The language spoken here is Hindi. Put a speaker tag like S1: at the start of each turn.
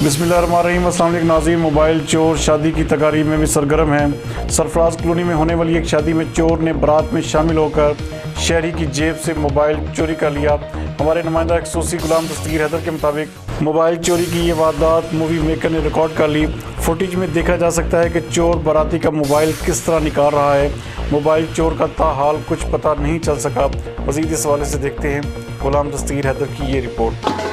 S1: बिस्मिल्लाहिर्रहमानिर्रहीम। अस्सलाम वालेकुम नाज़रीन। मोबाइल चोर शादी की तकारीब में भी सरगर्म हैं। सरफराज कॉलोनी में होने वाली एक शादी में चोर ने बारात में शामिल होकर शहरी की जेब से मोबाइल चोरी कर लिया। हमारे नुमाइंदा खसूसी गुलाम दस्तगीर हैदर के मुताबिक मोबाइल चोरी की ये वारदात मूवी मेकर ने रिकॉर्ड कर ली। फुटेज में देखा जा सकता है कि चोर बाराती का मोबाइल किस तरह निकाल रहा है। मोबाइल चोर का ताहाल कुछ पता नहीं चल सका। मज़ीद इस हवाले से देखते हैं गुलाम दस्तगीर हैदर की ये रिपोर्ट।